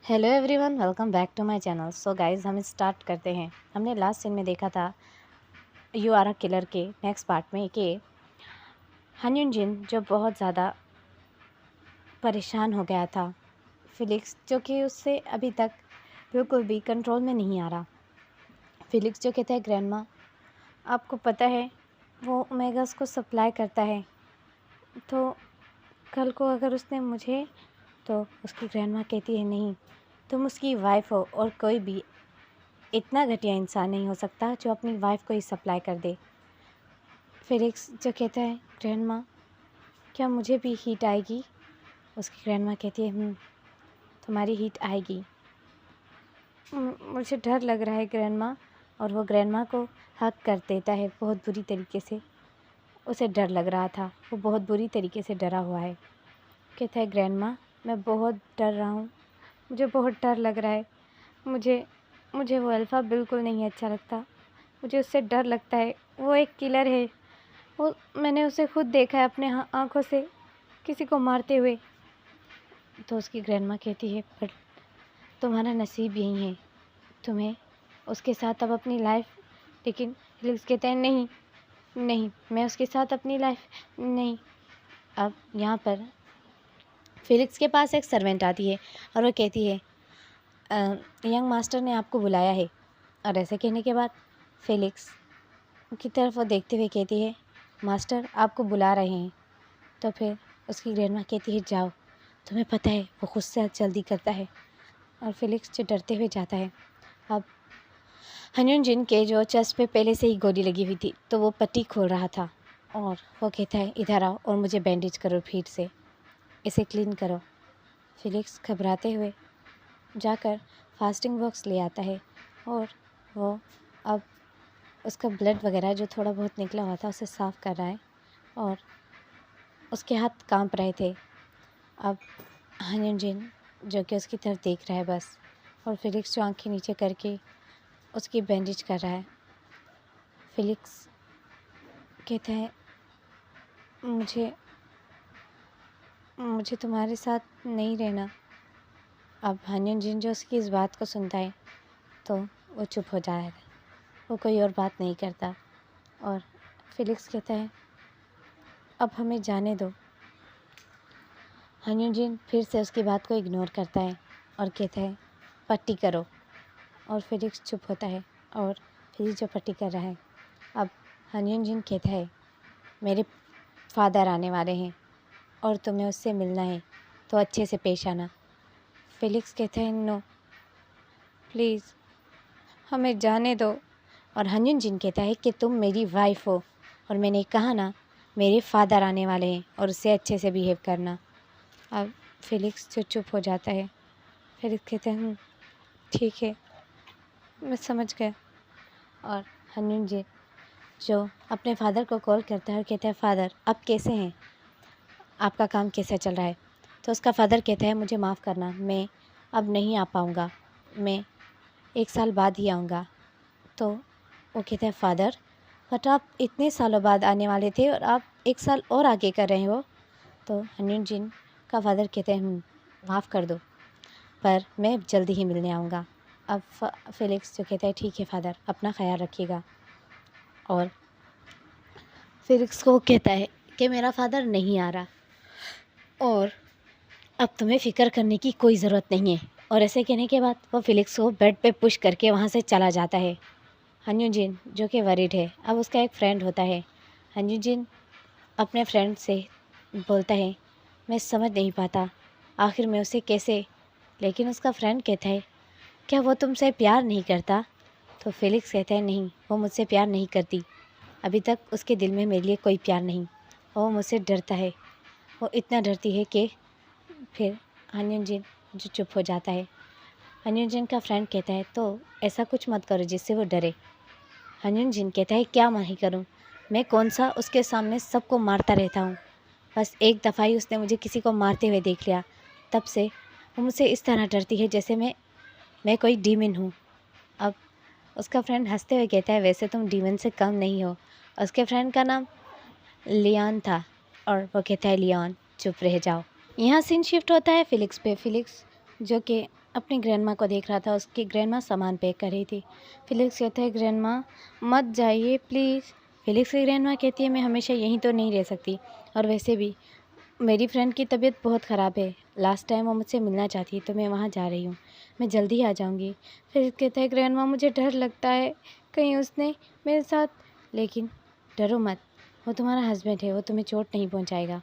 Hello everyone, welcome back to my channel. So guys, हम start करते हैं। हमने लास्ट सीन में देखा था यू आर अ किलर के नेक्स्ट पार्ट में कि Han Yun-jin जो बहुत ज़्यादा परेशान हो गया था, फिलिक्स जो कि उससे अभी तक बिल्कुल भी कंट्रोल में नहीं आ रहा। फिलिक्स जो कहता है, ग्रैंडमा आपको पता है वो ओमेगास को सप्लाई करता है, तो कल को अगर उसने मुझे, तो उसकी ग्रैंडमा कहती है नहीं, तुम उसकी वाइफ हो और कोई भी इतना घटिया इंसान नहीं हो सकता जो अपनी वाइफ को ही सप्लाई कर दे। फिलिक्स जो कहता है, ग्रैंडमा क्या मुझे भी हीट आएगी? उसकी ग्रैंडमा कहती है, तुम्हारी हीट आएगी। मुझे डर लग रहा है ग्रैंडमा। और वो ग्रैंडमा को हक कर देता है बहुत बुरी तरीके से। उसे डर लग रहा था, वो बहुत बुरी तरीके से डरा हुआ है। कहता है, ग्रैंडमा मैं बहुत डर रहा हूँ, मुझे बहुत डर लग रहा है। मुझे वो अल्फ़ा बिल्कुल नहीं अच्छा लगता, मुझे उससे डर लगता है। वो एक किलर है, वो मैंने उसे खुद देखा है अपने आँखों से किसी को मारते हुए। तो उसकी ग्रैंडमा कहती है, पर तुम्हारा नसीब यही है, तुम्हें उसके साथ अब अपनी लाइफ। लेकिन फिलिक्स कहते हैं, नहीं नहीं, मैं उसके साथ अपनी लाइफ नहीं। अब यहाँ पर फिलिक्स के पास एक सर्वेंट आती है और वो कहती है, यंग मास्टर ने आपको बुलाया है। और ऐसे कहने के बाद फिलिक्स की तरफ वो देखते हुए कहती है, मास्टर आपको बुला रहे हैं। तो फिर उसकी ग्रैंडमा कहती है, जाओ, तुम्हें पता है वो खुद से जल्दी करता है। और फिलिक्स जो डरते हुए जाता है। अब Han Yun-jin के जो चेस्ट पे पहले से ही गोली लगी हुई थी, तो वो पट्टी खोल रहा था और वो कहता है, इधर आओ और मुझे बैंडेज करो, फिर से इसे क्लीन करो। फिलिक्स घबराते हुए जाकर फास्टिंग बॉक्स ले आता है और वो अब उसका ब्लड वगैरह जो थोड़ा बहुत निकला हुआ था उसे साफ़ कर रहा है और उसके हाथ कांप रहे थे। अब Han Yun-jin जो कि उसकी तरफ देख रहा है बस, और फिलिक्स जो आंखें नीचे करके उसकी बैंडेज कर रहा है। फिलिक्स कहता है, मुझे मुझे तुम्हारे साथ नहीं रहना। अब Han Yun-jin जो उसकी इस बात को सुनता है तो वो चुप हो जाएगा, वो कोई और बात नहीं करता। और फिलिक्स कहता है, अब हमें जाने दो। Han Yun-jin फिर से उसकी बात को इग्नोर करता है और कहता है, पट्टी करो। और फिलिक्स चुप होता है और फिलिक्स जो पट्टी कर रहा है। अब Han Yun-jin कहता है, मेरे फादर आने वाले हैं और तुम्हें उससे मिलना है, तो अच्छे से पेश आना। फिलिक्स कहता है, नो प्लीज़ हमें जाने दो। और Han Yun-jin कहता है कि तुम मेरी वाइफ हो और मैंने कहा ना, मेरे फादर आने वाले हैं और उससे अच्छे से बिहेव करना। अब फिलिक्स जो चुप हो जाता है। फिलिक्स कहते हैं, ठीक है, मैं समझ गया। और Han Yun-jin जो अपने फादर को कॉल करता है और कहता है, फादर अब कैसे हैं, आपका काम कैसा चल रहा है? तो उसका फादर कहता है, मुझे माफ़ करना, मैं अब नहीं आ पाऊँगा, मैं 1 साल बाद ही आऊँगा। तो वो कहता है, फादर बट आप इतने सालों बाद आने वाले थे और आप 1 साल और आगे कर रहे हो। तो Han Yun-jin का फादर कहते हैं, माफ़ कर दो, पर मैं जल्दी ही मिलने आऊँगा। अब फिलिक्स जो कहता है, ठीक है फादर, अपना ख्याल रखिएगा। और फिलिक्स को कहता है कि मेरा फादर नहीं आ रहा और अब तुम्हें फ़िक्र करने की कोई ज़रूरत नहीं है। और ऐसे कहने के बाद वो फिलिक्स को बेड पे पुश करके वहाँ से चला जाता है। Han Yun-jin जो कि वरीड है, अब उसका एक फ्रेंड होता है। Han Yun-jin अपने फ्रेंड से बोलता है, मैं समझ नहीं पाता आखिर मैं उसे कैसे। लेकिन उसका फ्रेंड कहता है, क्या वो तुमसे प्यार नहीं करता? तो फिलिक्स कहता है, नहीं, वो मुझसे प्यार नहीं करती, अभी तक उसके दिल में मेरे लिए कोई प्यार नहीं, वो मुझसे डरता है, वो इतना डरती है कि फिर Han Yun-jin जो चुप हो जाता है। Han Yun-jin का फ्रेंड कहता है, तो ऐसा कुछ मत करो जिससे वो डरे। Han Yun-jin कहता है, क्या मैं ही करूँ, मैं कौन सा उसके सामने सबको मारता रहता हूँ, बस एक दफ़ा ही उसने मुझे किसी को मारते हुए देख लिया, तब से वो मुझसे इस तरह डरती है जैसे मैं कोई डीमन हूँ। अब उसका फ्रेंड हंसते हुए कहता है, वैसे तुम डीमन से कम नहीं हो। उसके फ्रेंड का नाम लियान था और वो कहता है, लियान चुप रह जाओ। यहाँ सीन शिफ्ट होता है फिलिक्स पे। फिलिक्स जो कि अपनी ग्रैंडमा को देख रहा था। उसकी ग्रैंडमा सामान पैक कर रही थी। फिलिक्स कहता है, ग्रैंडमा मत जाइए प्लीज़। फिलिक्स की ग्रैंडमा कहती है, मैं हमेशा यहीं तो नहीं रह सकती, और वैसे भी मेरी फ्रेंड की तबीयत बहुत ख़राब है। लास्ट टाइम वो मुझसे मिलना चाहती है, तो मैं वहाँ जा रही हूँ, मैं जल्दी आ जाऊँगी। फिर कहता है, ग्रैंडमा मुझे डर लगता है, कहीं उसने मेरे साथ। लेकिन डरो मत, वो तुम्हारा हस्बैंड है, वो तुम्हें चोट नहीं पहुँचाएगा।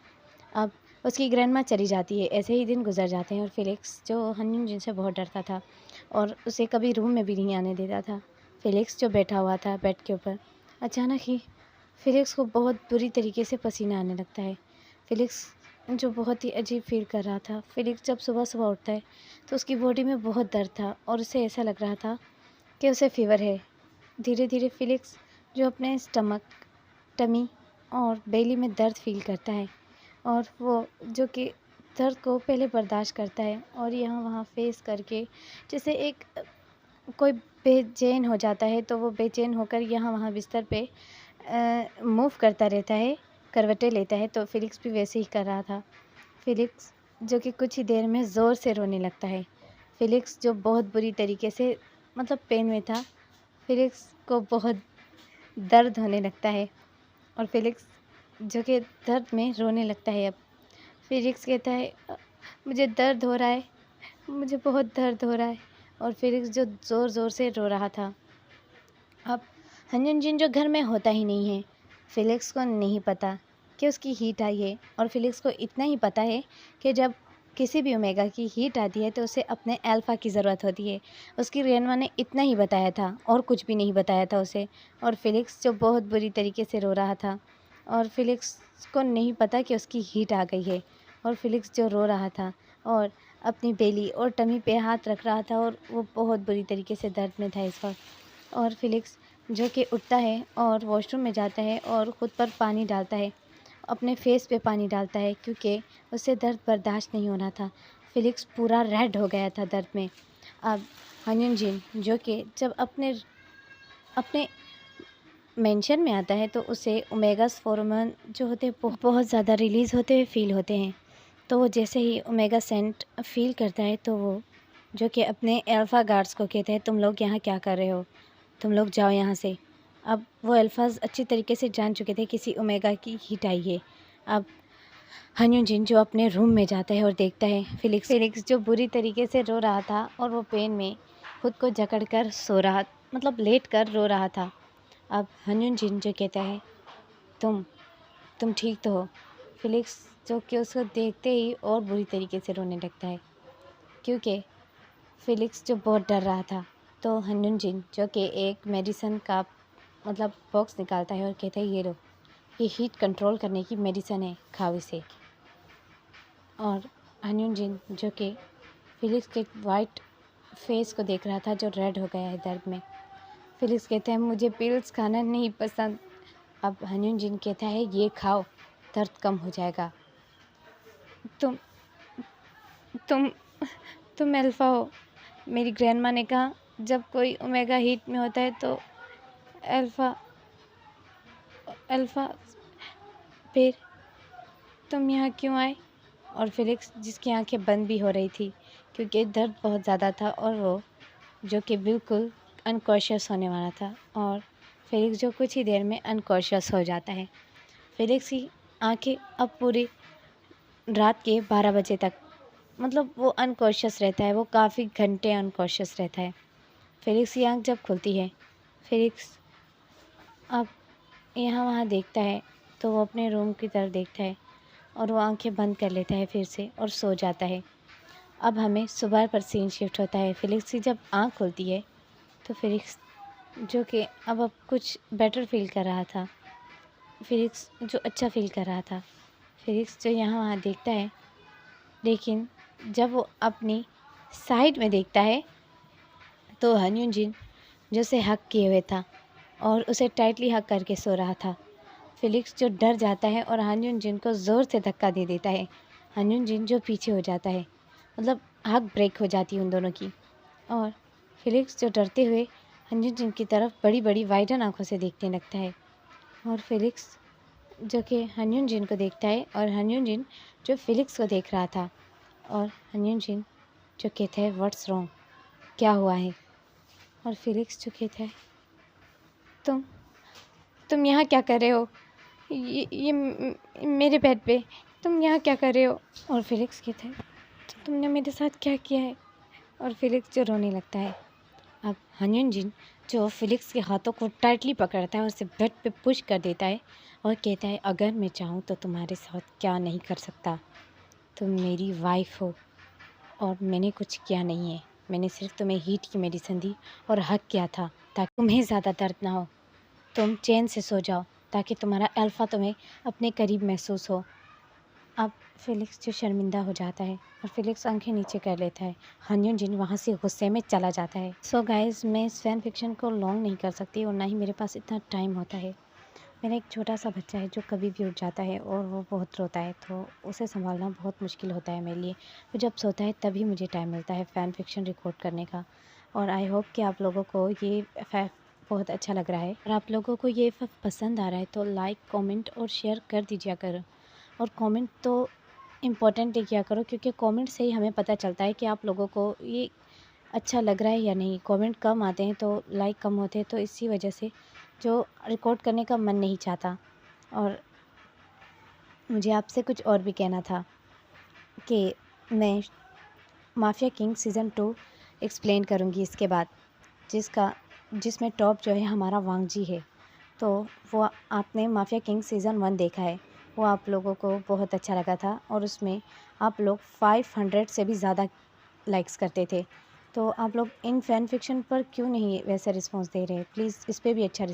अब उसकी ग्रैंडमा चली जाती है। ऐसे ही दिन गुजर जाते हैं और फिलिक्स जो हनीन जिनसे बहुत डरता था और उसे कभी रूम में भी नहीं आने देता था। फिलिक्स जो बैठा हुआ था बेड के ऊपर, अचानक ही फिलिक्स को बहुत बुरी तरीके से पसीना आने लगता है। फिलिक्स जो बहुत ही अजीब फील कर रहा था। फिलिक्स जब सुबह सुबह उठता है तो उसकी बॉडी में बहुत दर्द था और उसे ऐसा लग रहा था कि उसे फीवर है। धीरे धीरे फिलिक्स जो अपने स्टमक, टमी और बेली में दर्द फील करता है, और वो जो कि दर्द को पहले बर्दाश्त करता है और यहाँ वहाँ फेस करके जैसे एक कोई बेचैन हो जाता है, तो वो बेचैन होकर यहाँ वहाँ बिस्तर पे मूव करता रहता है, करवटें लेता है। तो फिलिक्स भी वैसे ही कर रहा था। फिलिक्स जो कि कुछ ही देर में ज़ोर से रोने लगता है। फिलिक्स जो बहुत बुरी तरीके से मतलब पेन में था, फिलिक्स को बहुत दर्द होने लगता है और फिलिक्स जो कि दर्द में रोने लगता है। अब फिलिक्स कहता है, मुझे दर्द हो रहा है, मुझे बहुत दर्द हो रहा है। और फिलिक्स जो ज़ोर ज़ोर से रो रहा था। अब हंजन जिन जो घर में होता ही नहीं है। फिलिक्स को नहीं पता कि उसकी हीट आई है, और फिलिक्स को इतना ही पता है कि जब किसी भी ओमेगा की हीट आती है तो उसे अपने अल्फ़ा की ज़रूरत होती है। उसकी ग्रैंडमा ने इतना ही बताया था और कुछ भी नहीं बताया था उसे। और फिलिक्स जो बहुत बुरी तरीके से रो रहा था, और फिलिक्स को नहीं पता कि उसकी हीट आ गई है। और फिलिक्स जो रो रहा था और अपनी बेली और टमी पे हाथ रख रहा था, और वो बहुत बुरी तरीके से दर्द में था इस वक्त। और फिलिक्स जो कि उठता है और वॉशरूम में जाता है और ख़ुद पर पानी डालता है, अपने फेस पे पानी डालता है, क्योंकि उसे दर्द बर्दाश्त नहीं होना था। फिलिक्स पूरा रेड हो गया था दर्द में। अब हनीन जिन जो कि जब अपने अपने मेंशन में आता है तो उसे ओमेगास हार्मोन जो होते हैं बहुत ज़्यादा रिलीज़ होते हुए फील होते हैं। तो वो जैसे ही ओमेगा सेंट फील करता है तो वो जो कि अपने अल्फ़ा गार्ड्स को कहते हैं, तुम लोग यहाँ क्या कर रहे हो, तुम लोग जाओ यहाँ से। अब वो अल्फ़ाज अच्छी तरीके से जान चुके थे किसी ओमेगा की हीट आई है। अब हनीन जिन जो अपने रूम में जाता है और देखता है फिलिक्स जो बुरी तरीके से रो रहा था और वो पेन में खुद को जकड़ कर सो रहा, मतलब लेट कर रो रहा था। अब हनीन जिन जो कहता है, तुम ठीक तो हो। फिलिक्स जो कि उसको देखते ही और बुरी तरीके से रोने लगता है, क्योंकि फिलिक्स जो बहुत डर रहा था। तो हनीन जिन जो कि एक मेडिसिन का मतलब बॉक्स निकालता है और कहता है, ये लो, ये हीट कंट्रोल करने की मेडिसिन है, खाओ इसे। और हनीन जिन जो कि फिलिक्स के वाइट फेस को देख रहा था जो रेड हो गया है दर्द में, फिलिक्स कहता है, मुझे पिल्स खाना नहीं पसंद। अब हनीन जिन कहता है, ये खाओ, दर्द कम हो जाएगा। तुम तुम तुम अल्फ़ा हो। मेरी ग्रैंडमा ने कहा, जब कोई ओमेगा हीट में होता है तो अल्फ़ा अल्फ़ा फिर तुम यहाँ क्यों आए। और फिलिक्स जिसकी आंखें बंद भी हो रही थी क्योंकि दर्द बहुत ज़्यादा था, और वो जो कि बिल्कुल अनकॉन्शियस होने वाला था, और फिलिक्स जो कुछ ही देर में अनकॉन्शियस हो जाता है। फिलिक्स की आंखें अब पूरी रात के 12 बजे तक मतलब वो अनकॉन्शियस रहता है, वो काफ़ी घंटे अनकॉन्शियस रहता है। फिलिक्स की आँख जब खुलती है, फिलिक्स अब यहाँ वहाँ देखता है तो वो अपने रूम की तरफ देखता है और वो आंखें बंद कर लेता है फिर से और सो जाता है। अब हमें सुबह पर सीन शिफ्ट होता है। फिलिक्स की जब आँख खुलती है तो फिलिक्स जो कि अब कुछ बेटर फील कर रहा था, फिलिक्स जो अच्छा फील कर रहा था, फिलिक्स जो यहाँ वहाँ देखता है, लेकिन जब वो अपनी साइड में देखता है तो हनीन जिन जो उसे हक किए हुए था और उसे टाइटली हक करके सो रहा था। फिलिक्स जो डर जाता है और हनीन जिन को ज़ोर से धक्का दे देता है। हनीन जिन जो पीछे हो जाता है, मतलब हक ब्रेक हो जाती है उन दोनों की। और फिलिक्स जो डरते हुए हनीन जिन की तरफ बड़ी बड़ी वाइडन आंखों से देखने लगता है, और फिलिक्स जो कि हनीन जिन को देखता है और हनीन जिन जो फिलिक्स को देख रहा था। और हनीन जिन जो कहता है व्हाट्स रॉन्ग, क्या हुआ है। और फिलिक्स जो कहता है तुम यहाँ क्या कर रहे हो, ये मेरे बेड पे तुम यहाँ क्या कर रहे हो। और फिलिक्स कहता है तुमने मेरे साथ क्या किया है। और फिलिक्स जो रोने लगता है। अब हनयुन जिन जो फिलिक्स के हाथों को टाइटली पकड़ता है और उसे बेड पे पुश कर देता है और कहता है अगर मैं चाहूँ तो तुम्हारे साथ क्या नहीं कर सकता। तुम मेरी वाइफ हो और मैंने कुछ किया नहीं है। मैंने सिर्फ तुम्हें हीट की मेडिसिन दी और हक किया था ताकि तुम्हें ज़्यादा दर्द ना हो। तुम चैन से सो जाओ ताकि तुम्हारा अल्फ़ा तुम्हें अपने करीब महसूस हो। अब फिलिक्स जो शर्मिंदा हो जाता है और फिलिक्स आंखें नीचे कर लेता है। हनयुन जिन वहाँ से गुस्से में चला जाता है। सो गाइस, मैं इस फैन फिक्शन को लॉन्ग नहीं कर सकती और ना ही मेरे पास इतना टाइम होता है। मेरा एक छोटा सा बच्चा है जो कभी भी उठ जाता है और वो बहुत रोता है, तो उसे संभालना बहुत मुश्किल होता है मेरे लिए। वो जब सोता है तभी मुझे टाइम मिलता है फ़ैन फिक्शन रिकॉर्ड करने का। और आई होप कि आप लोगों को ये बहुत अच्छा लग रहा है। और आप लोगों को ये पसंद आ रहा है तो लाइक, कमेंट और शेयर कर दीजिए करो। और कमेंट तो इम्पोर्टेंट किया करो, क्योंकि कमेंट से ही हमें पता चलता है कि आप लोगों को ये अच्छा लग रहा है या नहीं। कमेंट कम आते हैं तो लाइक कम होते हैं, तो इसी वजह से जो रिकॉर्ड करने का मन नहीं चाहता। और मुझे आपसे कुछ और भी कहना था कि मैं माफिया किंग सीज़न 2 एक्सप्लेन करूँगी इसके बाद, जिसमें टॉप जो है हमारा वांग जी है। तो वो आपने माफिया किंग सीज़न 1 देखा है, वो आप लोगों को बहुत अच्छा लगा था और उसमें आप लोग 500 से भी ज़्यादा लाइक्स करते थे। तो आप लोग इन फ़ैन फिक्शन पर क्यों नहीं वैसा रिस्पॉन्स दे रहे? प्लीज़ इस पे भी अच्छा